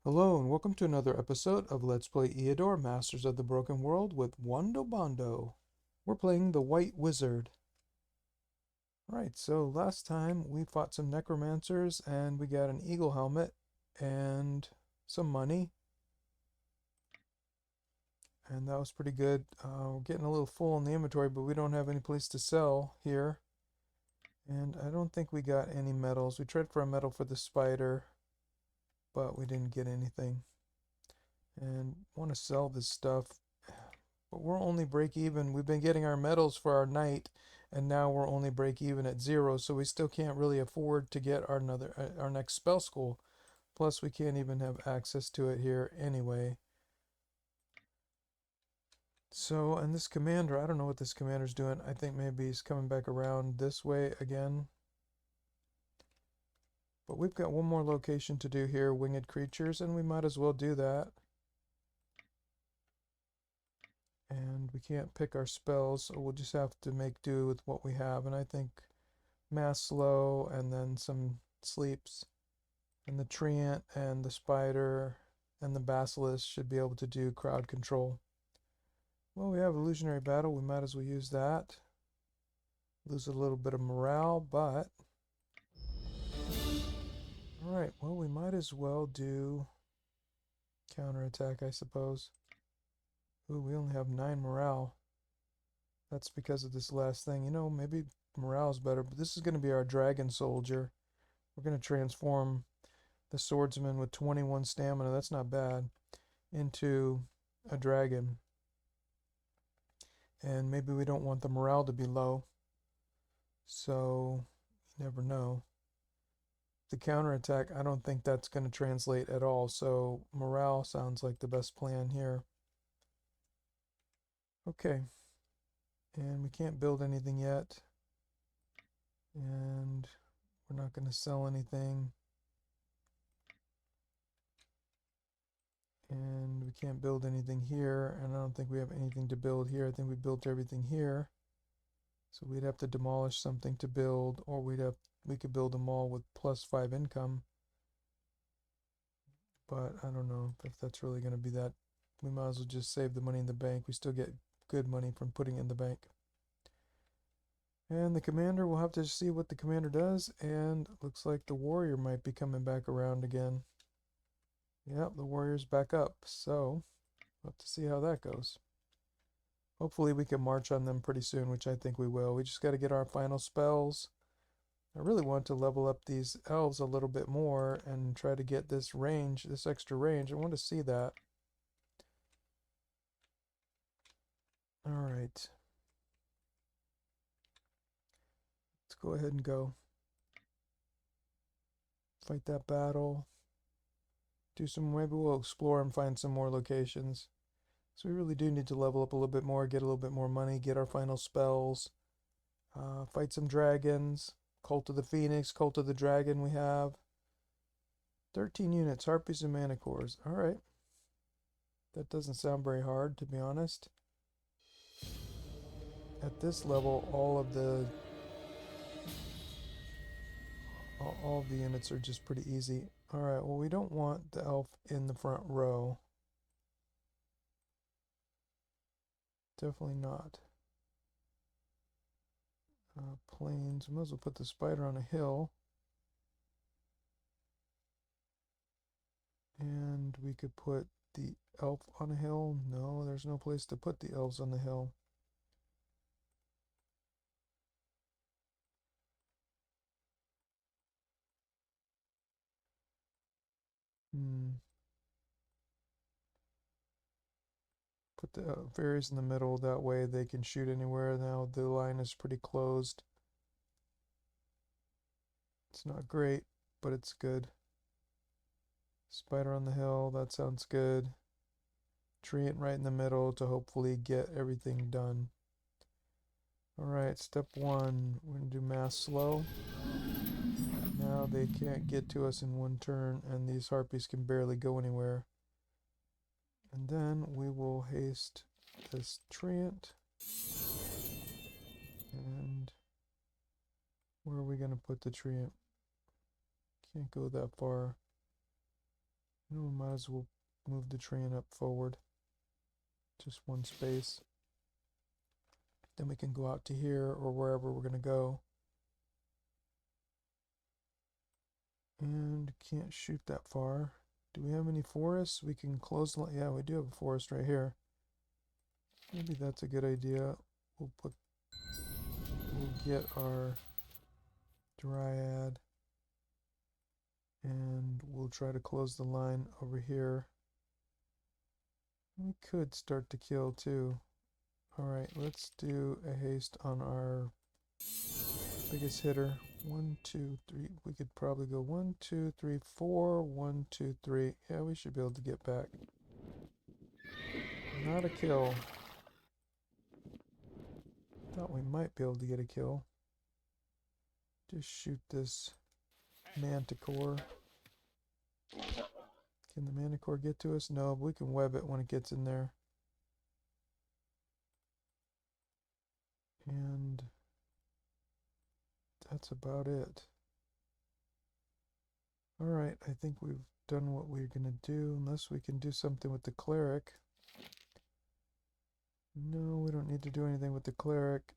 Hello and welcome to another episode of Let's Play Eador, Masters of the Broken World with Wando Bondo. We're playing the White Wizard. Right, so last time we fought some necromancers and we got an eagle helmet and some money. And that was pretty good. We're getting a little full in the inventory, but we don't have any place to sell here. And I don't think we got any medals. We tried for a medal for the spider, but we didn't get anything. And want to sell this stuff. But we're only break even. We've been getting our medals for our knight, and now we're only break even at 0, so we still can't really afford to get our next spell school. Plus, we can't even have access to it here anyway. So, and this commander, I don't know what this commander's doing. I think maybe he's coming back around this way again. But we've got one more location to do here, winged creatures, and we might as well do that. And we can't pick our spells, so we'll just have to make do with what we have. And I think mass slow and then some sleeps, and the treant and the spider and the basilisk should be able to do crowd control. Well, we have illusionary battle. We might as well use that. Lose a little bit of morale, but alright, well, we might as well do counterattack, I suppose. Ooh, we only have 9 morale. That's because of this last thing. You know, maybe morale's better, but this is going to be our dragon soldier. We're going to transform the swordsman with 21 stamina, that's not bad, into a dragon. And maybe we don't want the morale to be low, so you never know. The counterattack, I don't think that's going to translate at all, so morale sounds like the best plan here. Okay, and we can't build anything yet, and we're not going to sell anything. And we can't build anything here, and I don't think we have anything to build here. I think we built everything here. So we'd have to demolish something to build, or we could build them all with +5 income. But I don't know if that's really going to be that. We might as well just save the money in the bank. We still get good money from putting it in the bank. And the commander, we'll have to see what the commander does, and looks like the warrior might be coming back around again. Yep, the warrior's back up, so we'll have to see how that goes. Hopefully we can march on them pretty soon, which I think we will. We just got to get our final spells. I really want to level up these elves a little bit more and try to get this range, this extra range. I want to see that. Alright. Let's go ahead and go. Fight that battle. Do some, maybe we'll explore and find some more locations. So we really do need to level up a little bit more, get a little bit more money, get our final spells. Fight some dragons. Cult of the Phoenix, Cult of the Dragon we have. 13 units, Harpies and Manticores. Alright. That doesn't sound very hard, to be honest. At this level, all of the units are just pretty easy. Alright, well, we don't want the elf in the front row. Definitely not. Plains. We might as well put the spider on a hill. And we could put the elf on a hill. No, there's no place to put the elves on the hill. Put the fairies in the middle, that way they can shoot anywhere. Now the line is pretty closed. It's not great, but it's good. Spider on the hill, that sounds good. Treant right in the middle to hopefully get everything done. Alright, step 1, we're going to do mass slow. Now they can't get to us in one turn, and these harpies can barely go anywhere. And then we will haste this treant. And where are we going to put the treant? Can't go that far. We might as well move the train up forward. Just one space. Then we can go out to here or wherever we're going to go. And can't shoot that far. Do we have any forests? We can close the line. Yeah, we do have a forest right here. Maybe that's a good idea. We'll get our dryad and we'll try to close the line over here. We could start to kill too. Alright, let's do a haste on our biggest hitter. 1, 2, 3. We could probably go 1, 2, 3, 4. 1, 2, 3. Yeah, we should be able to get back. Not a kill. Thought we might be able to get a kill. Just shoot this manticore. Can the manticore get to us? No, but we can web it when it gets in there. And that's about it. Alright, I think we've done what we're going to do, unless we can do something with the cleric. No, we don't need to do anything with the cleric.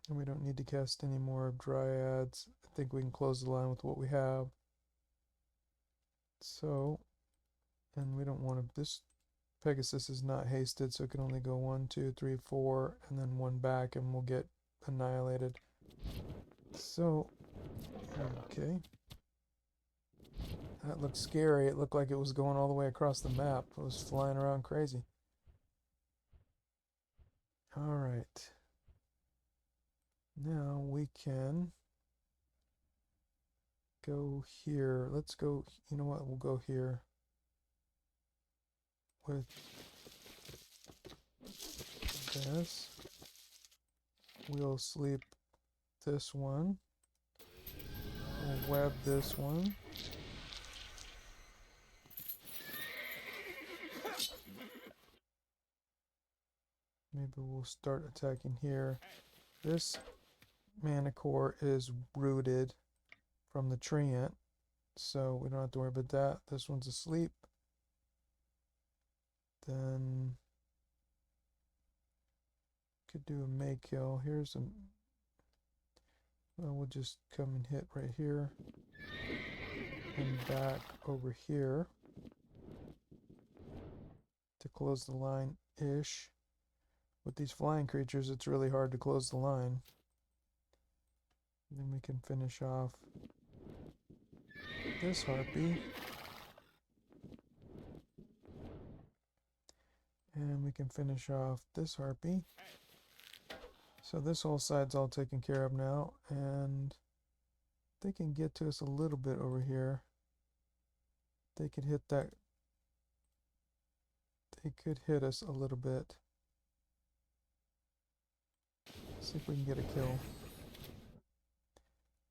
And we don't need to cast any more dryads. I think we can close the line with what we have. So, and we don't want to, this Pegasus is not hasted, so it can only go 1, 2, 3, 4, and then 1 back, and we'll get annihilated. So, okay. That looked scary. It looked like it was going all the way across the map. It was flying around crazy. Alright. Now we can go here. Let's go, you know what, we'll go here with this. We'll sleep this one. We'll web this one. Maybe we'll start attacking here. This Manicore is rooted from the treant, so we don't have to worry about that. This one's asleep. Then could do a May kill. Here's a. Well, we'll just come and hit right here and back over here to close the line ish. With these flying creatures, it's really hard to close the line. Then we can finish off this harpy. And we can finish off this harpy. So this whole side's all taken care of now. And they can get to us a little bit over here. They could hit that. They could hit us a little bit. See if we can get a kill.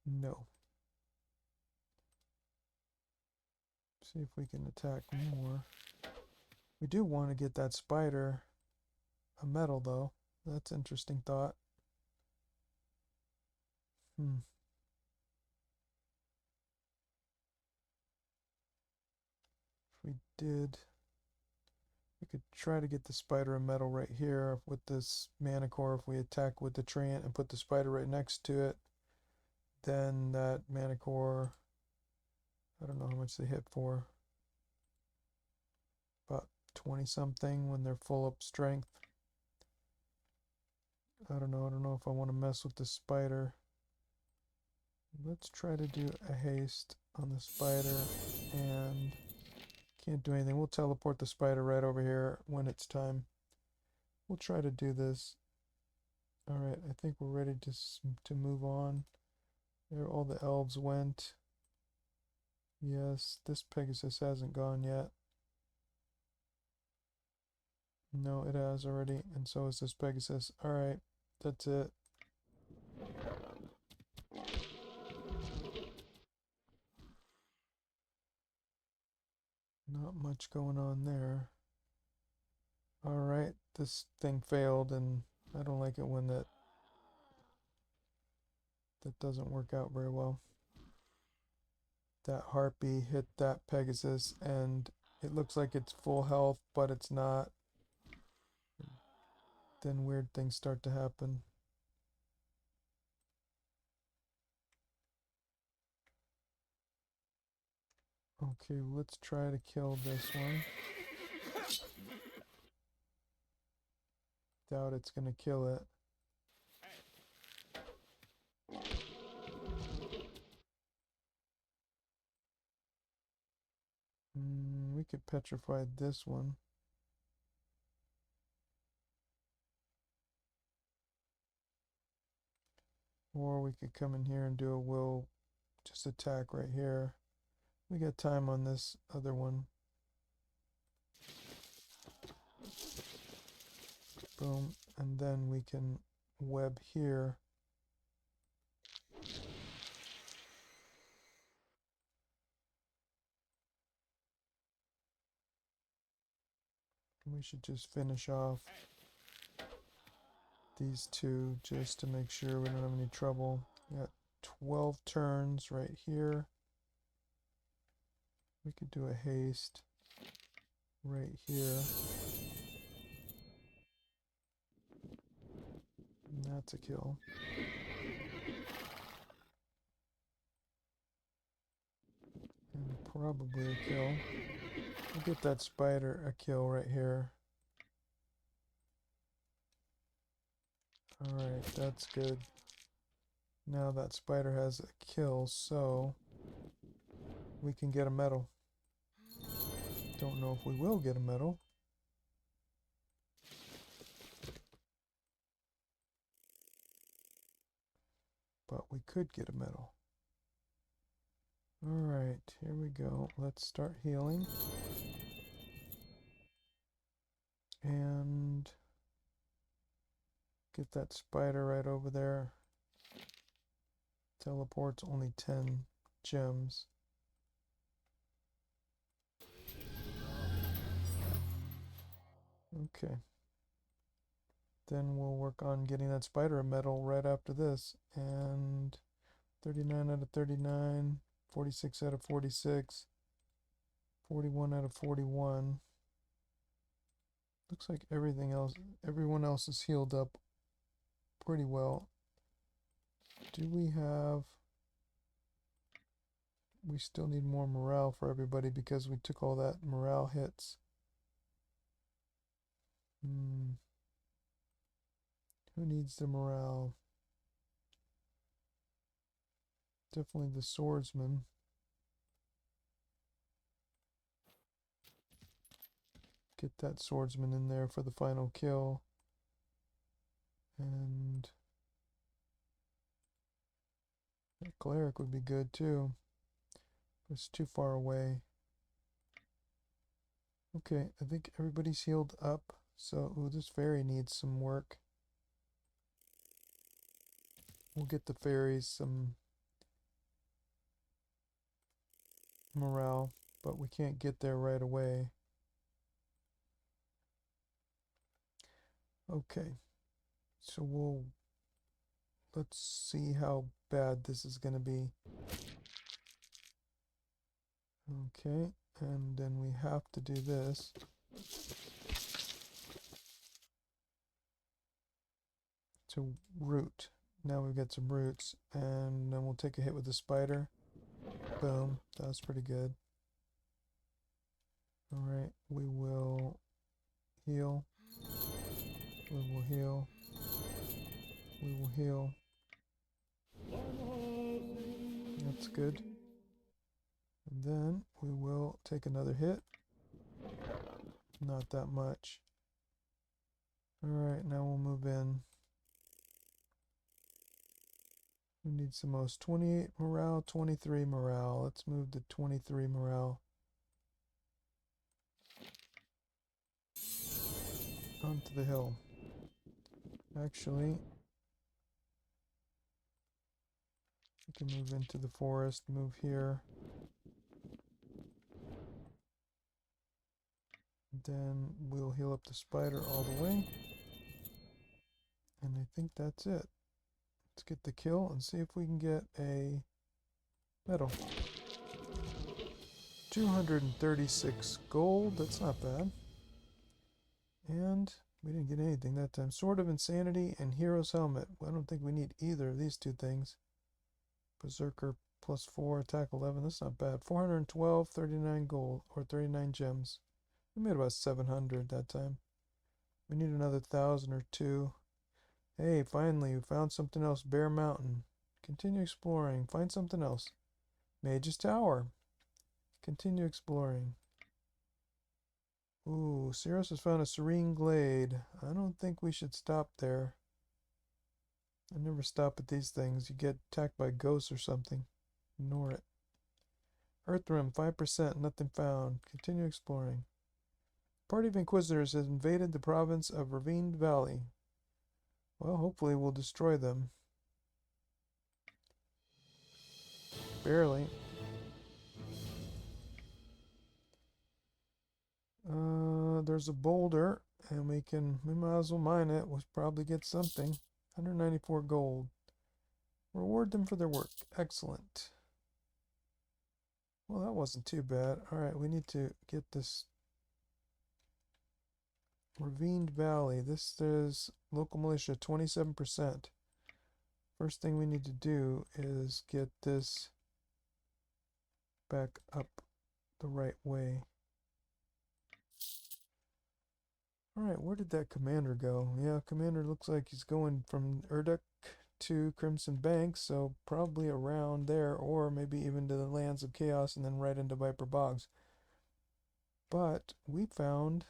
No. See if we can attack more. We do want to get that spider a medal, though. That's an interesting thought. If we did, we could try to get the spider a medal right here with this Manicore. If we attack with the treant and put the spider right next to it, then that Manicore, I don't know how much they hit for. About 20 something when they're full up strength. I don't know if I want to mess with the spider. Let's try to do a haste on the spider and can't do anything. We'll teleport the spider right over here when it's time. We'll try to do this. Alright, I think we're ready to move on. There all the elves went. Yes, this Pegasus hasn't gone yet. No, it has already, and so is this Pegasus. Alright, that's it. Not much going on there. Alright, this thing failed, and I don't like it when that doesn't work out very well. That harpy hit that Pegasus and it looks like it's full health, but it's not. Then weird things start to happen. Okay, let's try to kill this one. Doubt it's gonna kill it. We could petrify this one. Or we could come in here and do a will just attack right here. We got time on this other one. Boom. And then we can web here. We should just finish off these two just to make sure we don't have any trouble. We got 12 turns right here. We could do a haste right here. And that's a kill. And probably a kill. We'll get that spider a kill right here. Alright, that's good. Now that spider has a kill, so we can get a medal. Don't know if we will get a medal. But we could get a medal. Alright, here we go. Let's start healing. And get that spider right over there. Teleport's only 10 gems. Okay. Then we'll work on getting that spider a medal right after this. And 39 out of 39, 46 out of 46, 41 out of 41. Looks like everyone else is healed up pretty well. Do we have... We still need more morale for everybody because we took all that morale hits. Who needs the morale? Definitely the swordsman. Get that swordsman in there for the final kill. And that cleric would be good too. But it's too far away. Okay, I think everybody's healed up. So, ooh, this fairy needs some work. We'll get the fairies some morale, but we can't get there right away. Okay, so let's see how bad this is going to be. Okay, and then we have to do this. To root. Now we've got some roots, and then we'll take a hit with the spider. Boom, that was pretty good. Alright, we will heal. We will heal. We will heal. That's good. And then we will take another hit. Not that much. Alright, now we'll move in. Who needs the most? 28 morale, 23 morale. Let's move to 23 morale. Onto the hill. Actually, we can move into the forest, move here. Then we'll heal up the spider all the way. And I think that's it. Let's get the kill and see if we can get a medal. 236 gold. That's not bad. And we didn't get anything that time. Sword of Insanity and Hero's Helmet. I don't think we need either of these two things. Berserker plus 4, attack 11. That's not bad. 412, 39 gold, or 39 gems. We made about 700 that time. We need another 1,000 or two. Hey, finally, we found something else. Bear Mountain. Continue exploring. Find something else. Mage's Tower. Continue exploring. Ooh, Cirrus has found a serene glade. I don't think we should stop there. I never stop at these things. You get attacked by ghosts or something. Ignore it. Earthrim, 5%, nothing found. Continue exploring. Party of Inquisitors has invaded the province of Ravined Valley. Well, hopefully we'll destroy them. Barely. There's a boulder, and we might as well mine it. We'll probably get something. 194 gold. Reward them for their work. Excellent. Well, that wasn't too bad. Alright, we need to get this Ravined Valley. This is local militia, 27%. First thing we need to do is get this back up the right way. Alright, where did that commander go? Yeah, commander looks like he's going from Urduk to Crimson Bank, so probably around there, or maybe even to the Lands of Chaos and then right into Viper Bogs. But we found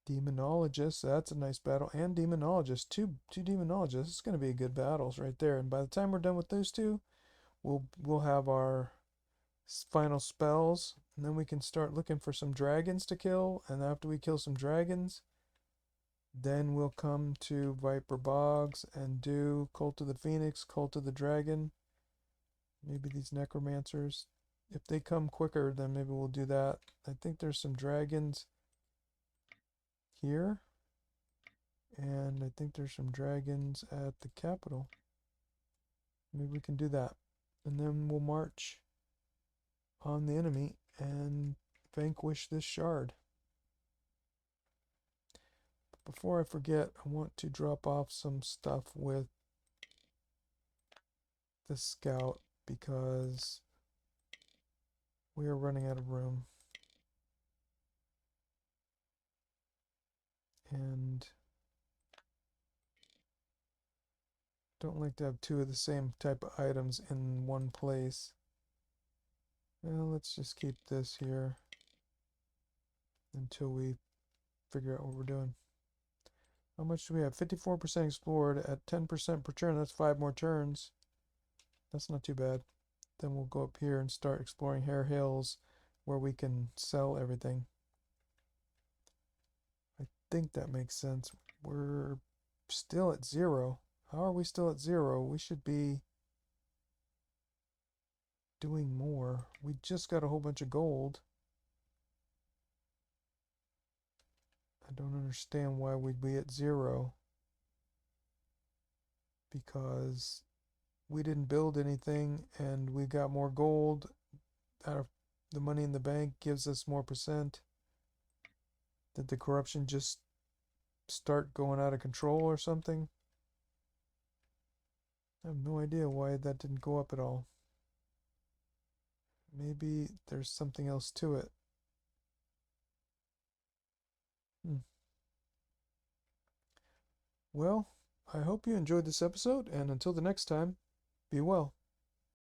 Demonologists. That's a nice battle. And Demonologists. Two Demonologists. It's going to be good battles right there. And by the time we're done with those two, we'll have our final spells, and then we can start looking for some dragons to kill. And after we kill some dragons, then we'll come to Viper Bogs and do Cult of the Phoenix, Cult of the Dragon, maybe these Necromancers. If they come quicker, then maybe we'll do that. I think there's some dragons here, and I think there's some dragons at the capital. Maybe we can do that, and then we'll march on the enemy and vanquish this shard. But before I forget, I want to drop off some stuff with the scout because we are running out of room. And don't like to have two of the same type of items in one place. Well, let's just keep this here until we figure out what we're doing. How much do we have? 54% explored at 10% per turn. That's 5 more turns. That's not too bad. Then we'll go up here and start exploring Hare Hills where we can sell everything. I think that makes sense. We're still at 0. How are we still at 0? We should be doing more. We just got a whole bunch of gold. I don't understand why we'd be at 0. Because we didn't build anything and we got more gold. Out of the money in the bank gives us more percent. Did the corruption just start going out of control or something? I have no idea why that didn't go up at all. Maybe there's something else to it. Well, I hope you enjoyed this episode, and until the next time, be well.